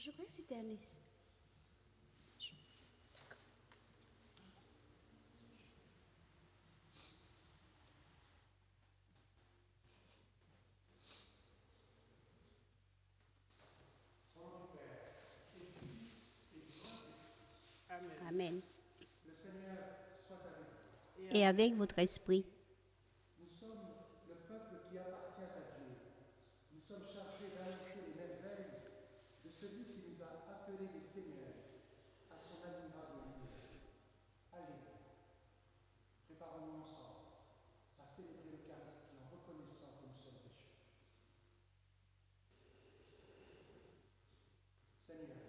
Je crois que c'était Anis. D'accord. Amen. Et avec votre esprit. Nous sommes le peuple qui appartient à Dieu. Nous sommes chargés d'annoncer les merveilles de celui qui nous a appelés des ténèbres à son admirable lumière. Allez, préparons-nous ensemble à célébrer l'Eucharistie en reconnaissant que nous sommes pécheurs. Seigneur,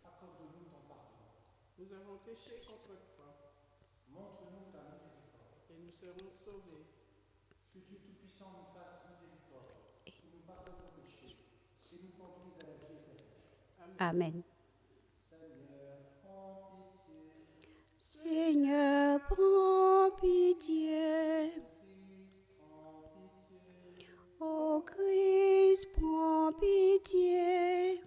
accorde-nous ton pardon. Nous avons péché contre toi Montre-nous ta miséricorde. et nous serons sauvés. Que Dieu Tout-Puissant nous fasse miséricorde, qu'il nous pardonne nos péchés et nous conduise à la vie éternelle. Amen. Seigneur, prends pitié. Seigneur, prends pitié. Ô Christ, prends pitié.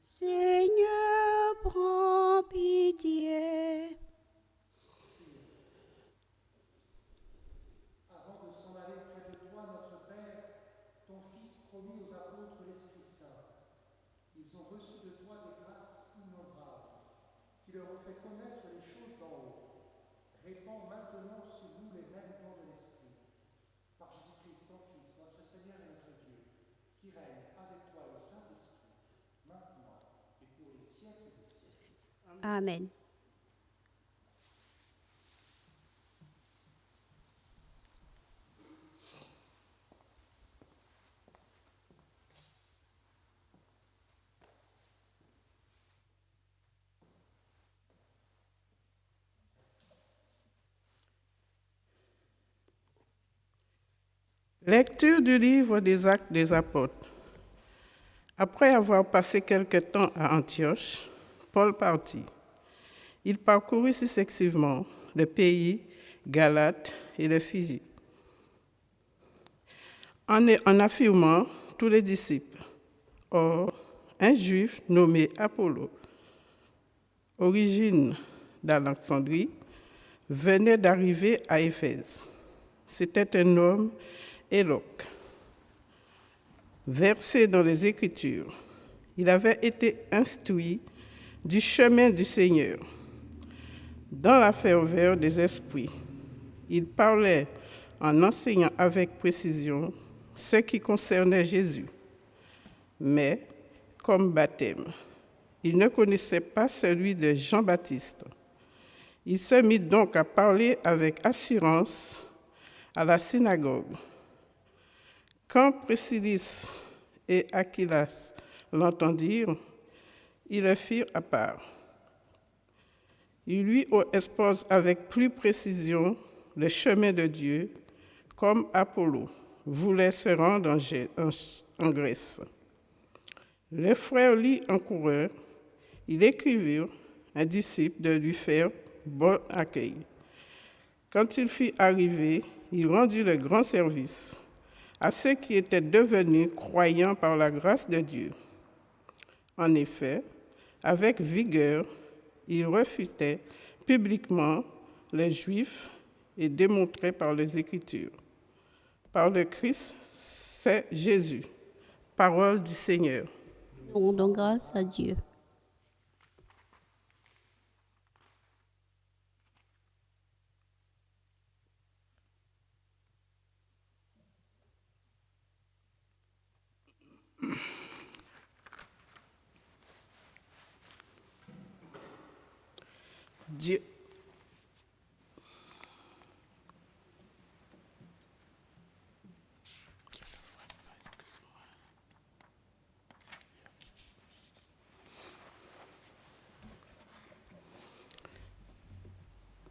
Seigneur, prends pitié. Avant de s'en aller près de toi, notre Père, ton Fils promis aux apôtres l'Esprit Saint, ils ont reçu de toi des grâces innombrables, qui leur ont fait connaître les choses d'en haut. Répands maintenant sur nous les mêmes dons de l'Esprit. Par Jésus-Christ, ton Fils, notre Seigneur et notre Dieu, qui règne avec toi et le Saint-Esprit, maintenant et pour les siècles des siècles. Amen. Lecture du livre des Actes des Apôtres. Après avoir passé quelque temps à Antioche, Paul partit. Il parcourut successivement le pays, Galate et le Phrygie, en affirmant tous les disciples. Or, un juif nommé Apollo, origine d'Alexandrie, venait d'arriver à Éphèse. C'était un homme éloquent, versé dans les Écritures. Il avait été instruit du chemin du Seigneur. Dans la ferveur des esprits, il parlait en enseignant avec précision ce qui concernait Jésus. Mais, comme baptême, il ne connaissait pas celui de Jean-Baptiste. Il se mit donc à parler avec assurance à la synagogue. Quand Priscillis et Aquilas l'entendirent, ils le firent à part. Ils lui exposent avec plus précision le chemin de Dieu, comme Apollo voulait se rendre en Grèce. Les frères l'y encoururent, ils écrivirent à un disciple de lui faire bon accueil. Quand il fut arrivé, il rendit le grand service à ceux qui étaient devenus croyants par la grâce de Dieu. En effet, avec vigueur, il refutait publiquement les Juifs et démontrait par les Écritures. Par le Christ, c'est Jésus, parole du Seigneur. Nous rendons grâce à Dieu. Dieu.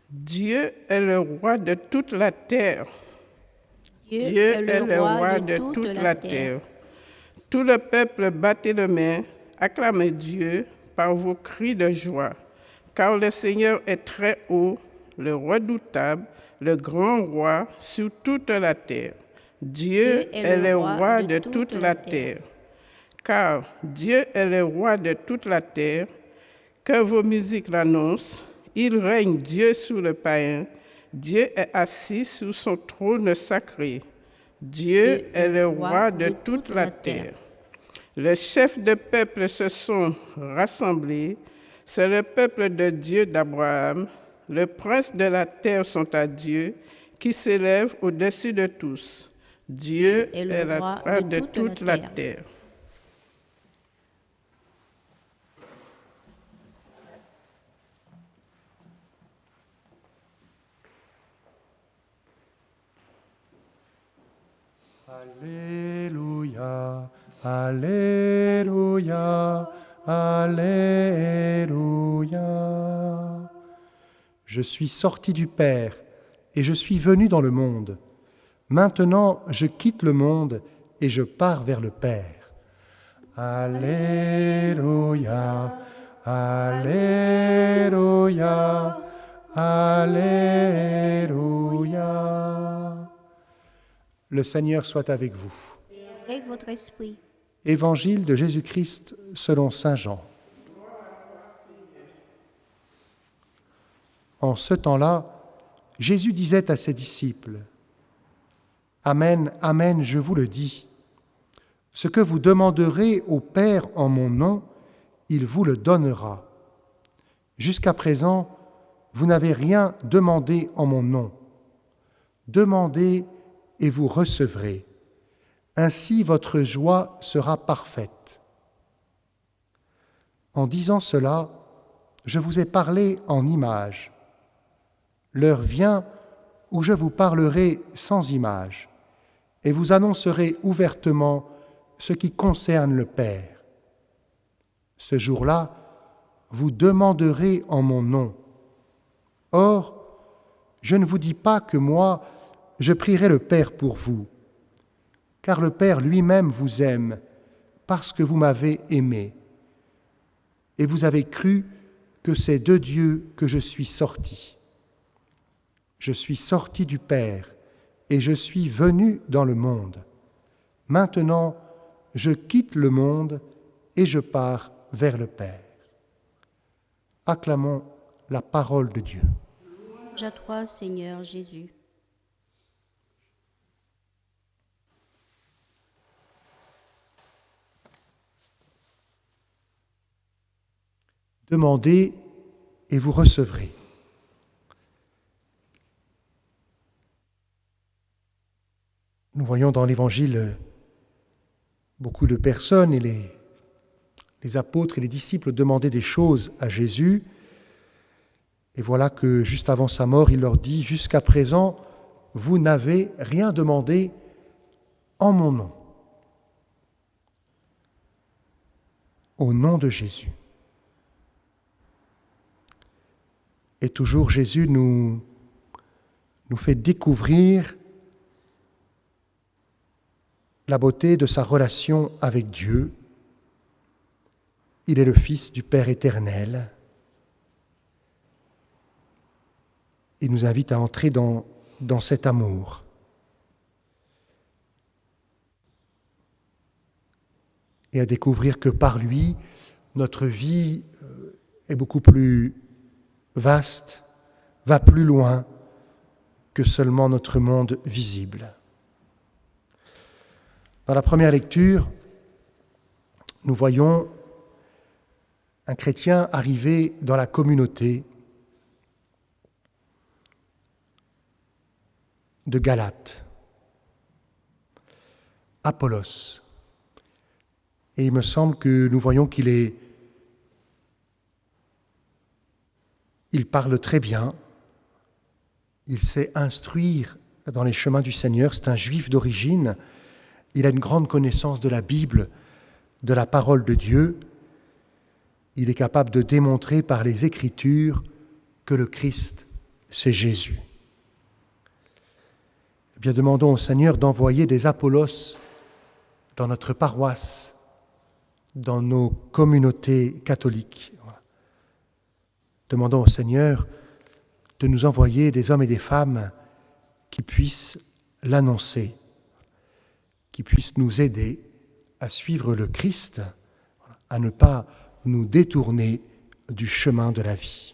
Dieu est le roi de toute la terre. Dieu est le roi de toute la terre. Tout le peuple battez les mains, acclamez Dieu par vos cris de joie, car le Seigneur est très haut, le redoutable, le grand roi sur toute la terre. Dieu est le roi de toute la terre. car Dieu est le roi de toute la terre, que vos musiques l'annoncent. Il règne Dieu sur le païen, Dieu est assis sur son trône sacré. Dieu est le roi de toute la terre. Les chefs de peuple se sont rassemblés, c'est le peuple de Dieu d'Abraham. Les princes de la terre sont à Dieu, qui s'élève au-dessus de tous. Dieu est le roi de toute la terre. Alléluia, Alléluia, Alléluia. Je suis sorti du Père et je suis venu dans le monde. Maintenant, je quitte le monde et je pars vers le Père. Alléluia, Alléluia, Alléluia. Le Seigneur soit avec vous. Avec votre esprit. Évangile de Jésus-Christ selon saint Jean. En ce temps-là, Jésus disait à ses disciples : Amen, amen, je vous le dis. Ce que vous demanderez au Père en mon nom, il vous le donnera. Jusqu'à présent, vous n'avez rien demandé en mon nom. Demandez et vous recevrez. Ainsi votre joie sera parfaite. En disant cela, je vous ai parlé en images. L'heure vient où je vous parlerai sans images et vous annoncerai ouvertement ce qui concerne le Père. Ce jour-là, vous demanderez en mon nom. Or, je ne vous dis pas que moi, je prierai le Père pour vous, car le Père lui-même vous aime, parce que vous m'avez aimé, et vous avez cru que c'est de Dieu que je suis sorti. Je suis sorti du Père, et je suis venu dans le monde. Maintenant, je quitte le monde, et je pars vers le Père. Acclamons la parole de Dieu. Louange à toi, Seigneur Jésus. Demandez et vous recevrez. Nous voyons dans l'Évangile beaucoup de personnes et les apôtres et les disciples demandaient des choses à Jésus. Et voilà que juste avant sa mort, il leur dit « Jusqu'à présent, vous n'avez rien demandé en mon nom. » Au nom de Jésus. Et toujours Jésus nous fait découvrir la beauté de sa relation avec Dieu. Il est le Fils du Père éternel. Il nous invite à entrer dans cet amour. Et à découvrir que par lui, notre vie est beaucoup plus vaste, va plus loin que seulement notre monde visible. Dans la première lecture, nous voyons un chrétien arriver dans la communauté de Galate, Apollos. Et il me semble que nous voyons qu'il parle très bien, il sait instruire dans les chemins du Seigneur, c'est un juif d'origine, il a une grande connaissance de la Bible, de la parole de Dieu, il est capable de démontrer par les Écritures que le Christ, c'est Jésus. Eh bien, demandons au Seigneur d'envoyer des Apollos dans notre paroisse, dans nos communautés catholiques. Demandons au Seigneur de nous envoyer des hommes et des femmes qui puissent l'annoncer, qui puissent nous aider à suivre le Christ, à ne pas nous détourner du chemin de la vie.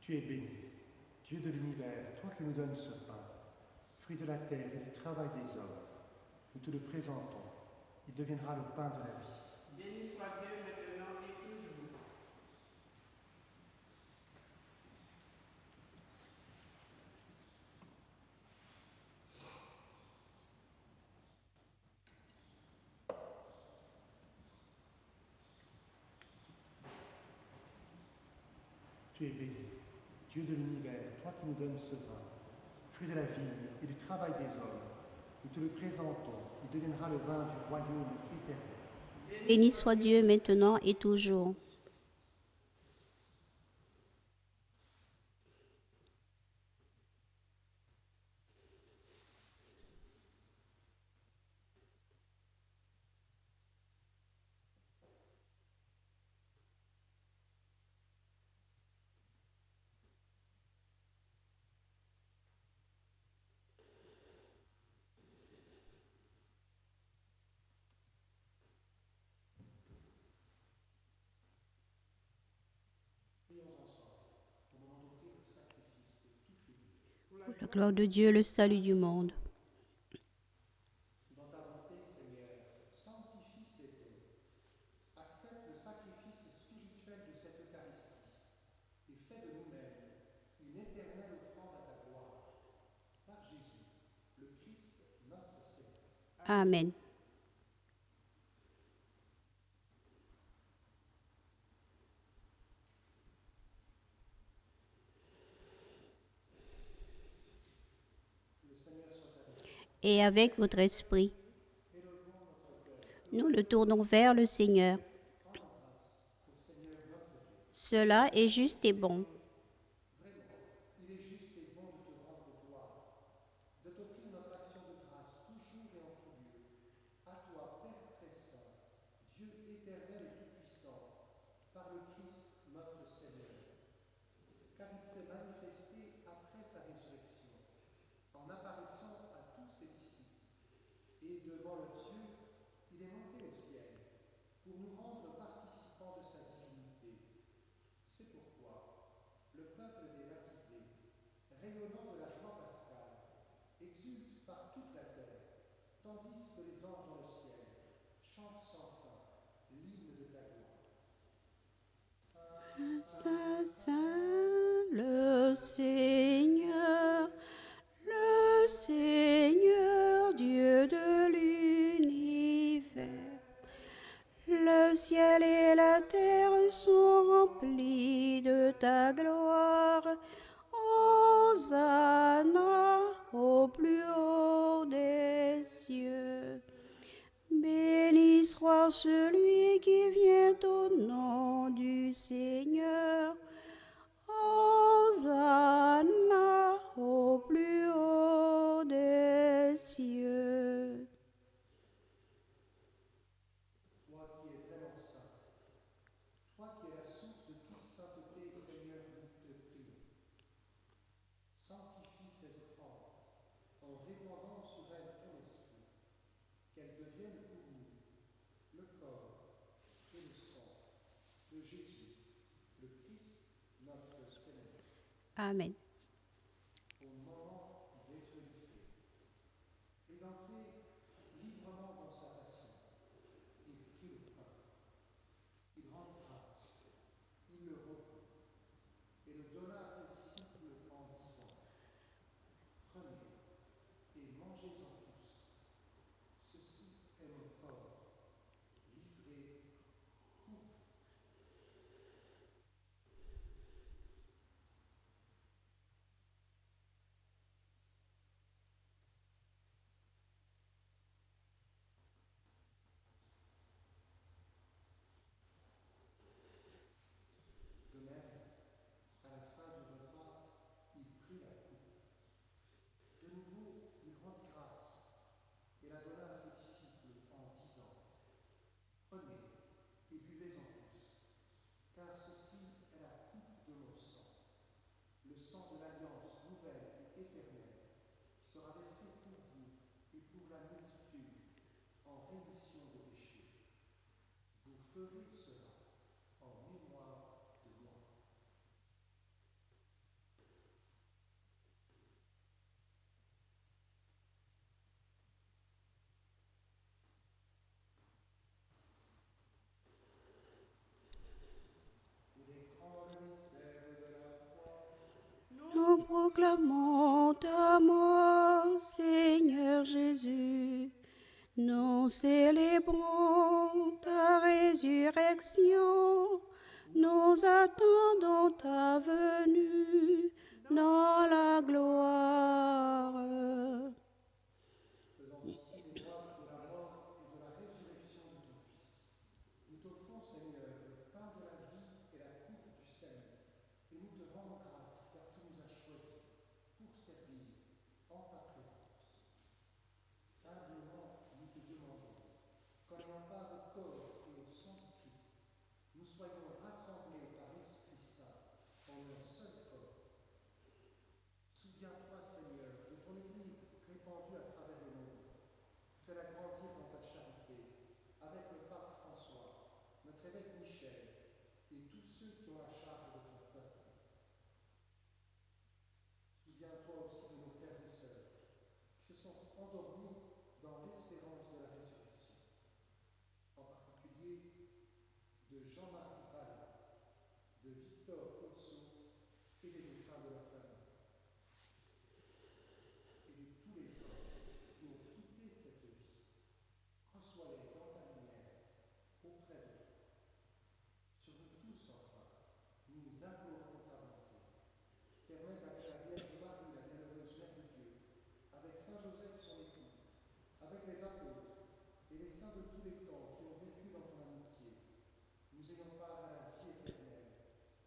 Tu es béni, Dieu de l'univers, toi qui nous donnes ce pain, fruit de la terre et du travail des hommes. Nous te le présentons. Il deviendra le pain de la vie. Béni soit Dieu maintenant et toujours. Tu es béni, Dieu de l'univers, toi qui nous donnes ce pain, fruit de la vigne et du travail des hommes. Nous te le présentons. Il deviendra le vin du royaume éternel. Béni soit Dieu maintenant et toujours. Pour la gloire de Dieu, le salut du monde. Dans ta bonté, Seigneur, sanctifie ces dons. Accepte le sacrifice spirituel de cette Eucharistie et fais de nous-mêmes une éternelle offrande à ta gloire. Par Jésus, le Christ, notre Seigneur. Amen. Et avec votre esprit, nous le tournons vers le Seigneur. Cela est juste et bon. Il est juste et bon de te rendre gloire, de t'offrir notre action de grâce toujours et en tout lieu. À toi, Père très saint, Dieu éternel et tout-puissant, par le Christ notre Seigneur. Car il s'est manifesté après sa résurrection, en apparaissant à tous ses disciples. Et devant le Dieu, il est monté au ciel, pour nous rendre participants de sa divinité. C'est pourquoi le peuple des baptisés, rayonnant de la joie pascale, exulte par toute la terre, tandis que les anges dans le ciel chantent sans fin l'hymne de ta gloire. Saint, Saint, le Seigneur, Dieu de l'univers. Le ciel et la terre sont remplis de ta gloire. Hosanna au plus haut des cieux. Béni soit celui qui vient au nom du Seigneur. Hosanna au plus haut des cieux. Toi qui es vraiment saint, toi qui es la source de toute sainteté, Seigneur, nous te prions. Sanctifie ces offrandes en répandant sur elles ton esprit, qu'elles deviennent Amen. au moment d'être livré, et d'entrer librement dans sa passion. Il prit le pain, il rendit grâce, il le rompit et le donna à ses disciples en disant : Prenez et mangez-en tous. Ceci est mon corps, livré pour vous. De même, à la fin du repas, il prit la coupe. De nouveau, il rendit grâce et la donna à ses disciples en disant : Prenez et buvez-en tous, car ceci est la coupe de mon sang, le sang de l'alliance nouvelle et éternelle, qui sera versé pour vous et pour la multitude en rémission des péchés. Vous ferez cela en mémoire de moi. Il est grand le mystère de la foi. Nous proclamons ta mort, Seigneur Jésus. Nous célébrons ta résurrection. Nous attendons ta venue dans la gloire. Faisant ici mémoire de la mort et de la résurrection de ton Fils, nous t'offrons, Seigneur, le pain de la vie et la coupe du salut, et nous te rendons grâce car tu nous as choisis pour servir en ta présence. Humblement, nous te demandons qu'en ayant part au corps et au sang du Christ, nous soyons rassemblés par l'Esprit Saint en un seul corps. Souviens-toi, Seigneur, de ton Église répandue à travers le monde. Fais-la grandir dans ta charité, avec le pape François, notre évêque Michel, et tous ceux qui ont la charge de ton peuple. Souviens-toi aussi de nos frères et sœurs, qui se sont endormis dans l'espérance de la résurrection, en particulier de Jean-Marie Bala, de Victor Otso et des défunts de leur famille, et de tous les hommes qui ont quitté cette vie. Reçois-les dans ta lumière, auprès de toi. Sur nous tous, enfin, nous implorons ta bonté. Permets qu'avec la Vierge Marie, la bienheureuse Mère de Dieu, avec Saint Joseph son époux, avec les apôtres et les saints de tous les temps qui ont vécu dans ton amitié, nous ayons part à la vie éternelle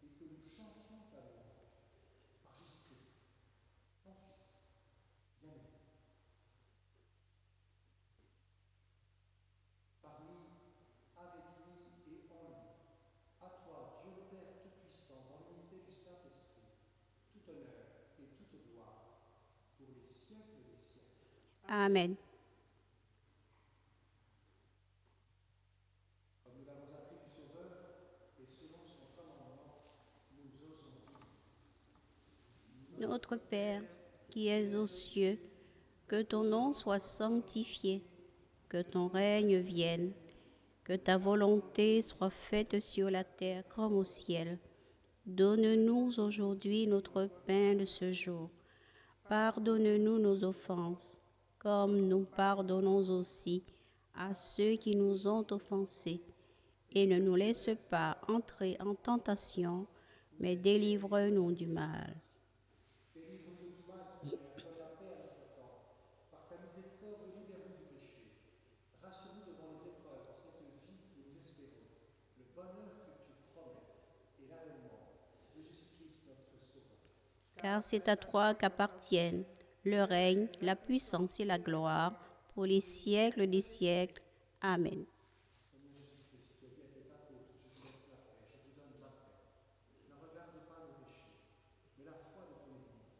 et que nous chantions ta louange par Jésus-Christ, ton Fils, bien-aimé. Par lui, avec lui et en lui, à toi, Dieu le Père Tout-Puissant, dans l'unité du Saint-Esprit, tout honneur et toute gloire pour les siècles des siècles. Amen. Comme nous l'avons appris du Sauveur, et selon son commandement, nous osons dire : Notre Père, qui es aux cieux, que ton nom soit sanctifié, que ton règne vienne, que ta volonté soit faite sur la terre comme au ciel. Donne-nous aujourd'hui notre pain de ce jour. Pardonne-nous nos offenses, comme nous pardonnons aussi à ceux qui nous ont offensés. Et ne nous laisse pas entrer en tentation, mais délivre-nous du mal. Délivre-nous du mal, Seigneur, donne la paix à notre temps. Par ta miséricorde, libère-nous du péché. Rassure-nous devant les épreuves de cette vie que nous espérons, le bonheur que tu promets et l'avènement de Jésus-Christ, notre Sauveur. Car c'est à toi qu'appartiennent le règne, la puissance et la gloire pour les siècles des siècles. Amen. Seigneur Jésus-Christ, tu as dit à tes apôtres : Je vous laisse la paix, je vous donne ma paix. Ne regarde pas nos péchés, mais la foi de ton Église,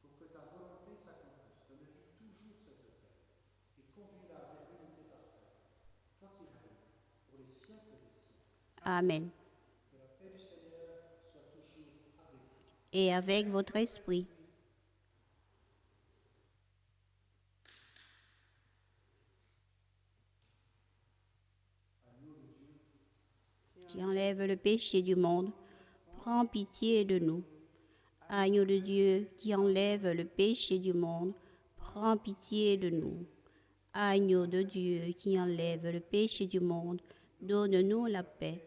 pour que ta volonté s'accomplisse. Donne-lui toujours cette paix et conduis-la vers l'unité parfaite. Toi qui règnes pour les siècles des siècles. Amen. Que la paix du Seigneur soit toujours avec vous. et avec votre esprit. Qui enlève le péché du monde, prends pitié de nous. Agneau de Dieu, qui enlève le péché du monde, prends pitié de nous. Agneau de Dieu, qui enlève le péché du monde, donne-nous la paix.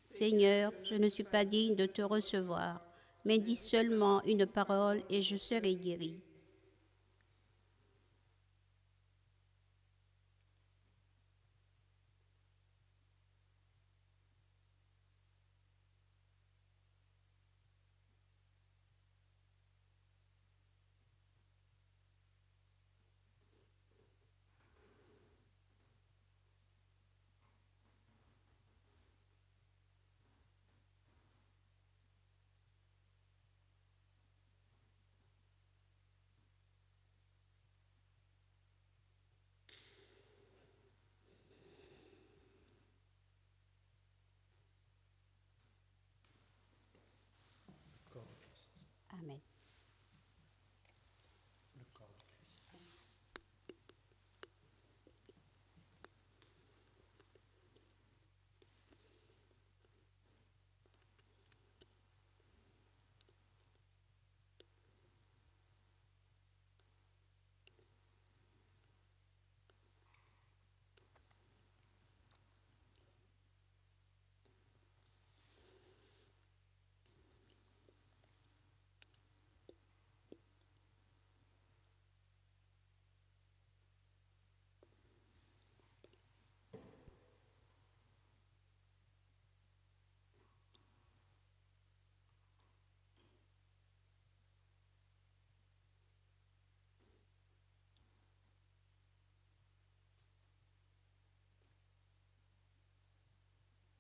Seigneur, je ne suis pas digne de te recevoir, mais dis seulement une parole et je serai guéri. Amen.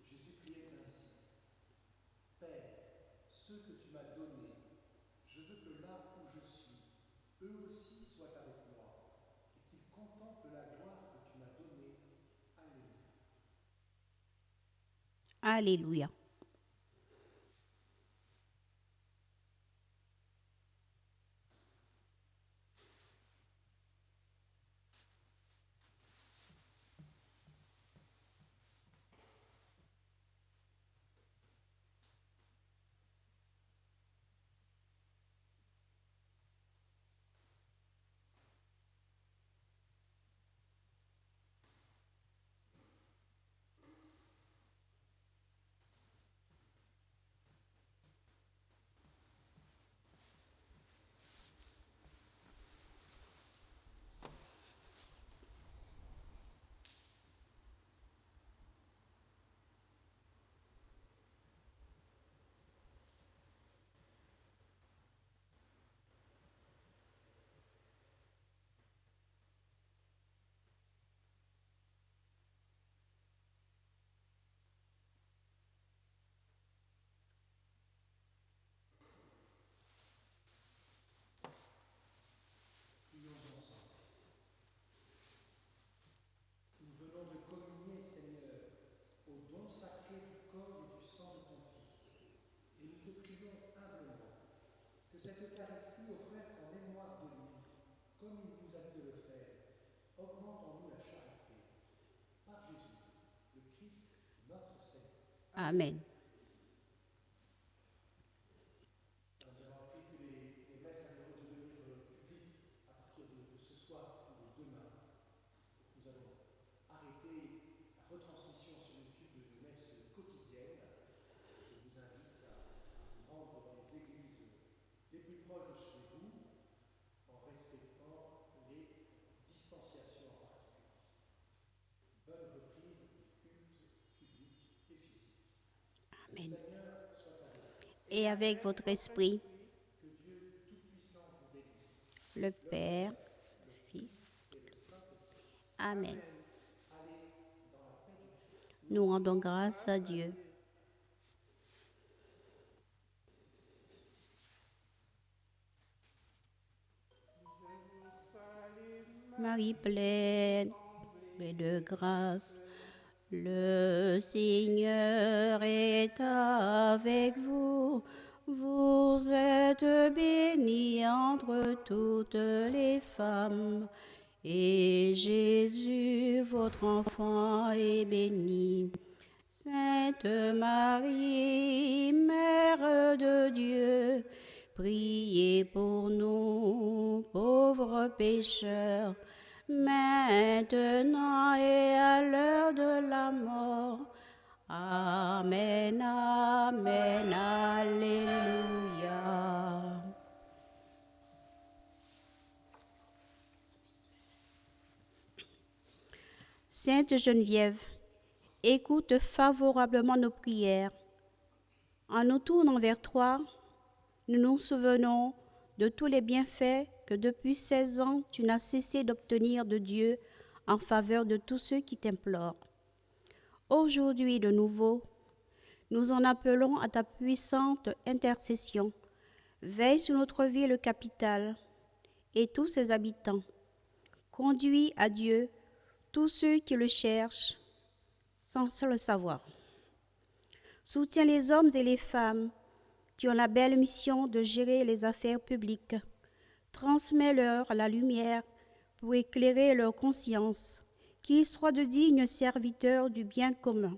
Jésus priait ainsi. Père, ceux que tu m'as donnés, je veux que là où je suis, eux aussi soient avec moi, et qu'ils contemplent la gloire que tu m'as donnée. Alléluia. Alléluia. Nous venons de communier, Seigneur, au don sacré du corps et du sang de ton Fils. Et nous te prions humblement que cette Eucharistie offerte en mémoire de lui, comme il nous a dit de le faire, augmente en nous la charité. Par Jésus, le Christ, notre Seigneur. Amen. Nous avons appris que les messes allaient redevenir publiques à partir de ce soir ou de demain. Nous allons arrêter la retransmission sur YouTube de nos messes quotidiennes. Je vous invite à vous rendre dans les églises les plus proches de chez vous en respectant les distanciations en particulier. Bonne reprise des cultes publics et physiques. Amen. Le Seigneur soit avec vous. Et avec votre esprit, Que Dieu Tout-Puissant vous bénisse. le Père, le Fils. Et le Saint-Esprit. Amen. Allez, Nous rendons grâce à Dieu. Marie pleine de grâce, le Seigneur est avec vous. Vous êtes bénie entre toutes les femmes, et Jésus, votre enfant, est béni. Sainte Marie, Mère de Dieu, priez pour nous, pauvres pécheurs, maintenant et à l'heure de la mort. Amen, amen, alléluia. Sainte Geneviève, écoute favorablement nos prières. En nous tournant vers toi, nous nous souvenons de tous les bienfaits que depuis 16 ans tu n'as cessé d'obtenir de Dieu en faveur de tous ceux qui t'implorent. Aujourd'hui de nouveau, nous en appelons à ta puissante intercession. Veille sur notre ville capitale et tous ses habitants. Conduis à Dieu tous ceux qui le cherchent sans le savoir. Soutiens les hommes et les femmes qui ont la belle mission de gérer les affaires publiques. Transmets-leur la lumière pour éclairer leur conscience, qu'ils soient de dignes serviteurs du bien commun.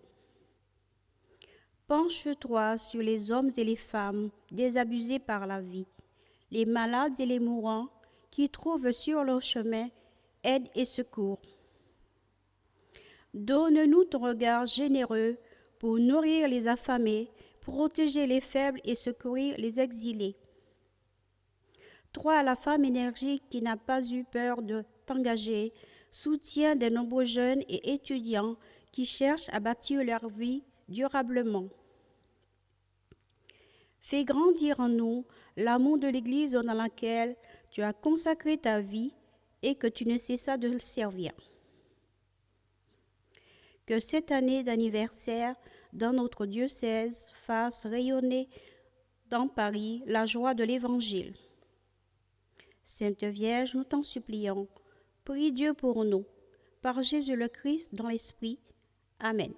Penche-toi sur les hommes et les femmes désabusés par la vie, les malades et les mourants qui trouvent sur leur chemin aide et secours. Donne-nous ton regard généreux pour nourrir les affamés, protéger les faibles et secourir les exilés. Toi, la femme énergique qui n'a pas eu peur de t'engager, soutiens des nombreux jeunes et étudiants qui cherchent à bâtir leur vie durablement. Fais grandir en nous l'amour de l'Église dans laquelle tu as consacré ta vie et que tu ne cessas de le servir. Que cette année d'anniversaire dans notre diocèse fasse rayonner dans Paris la joie de l'Évangile. Sainte Vierge, nous t'en supplions, prie Dieu pour nous, par Jésus le Christ dans l'Esprit. Amen.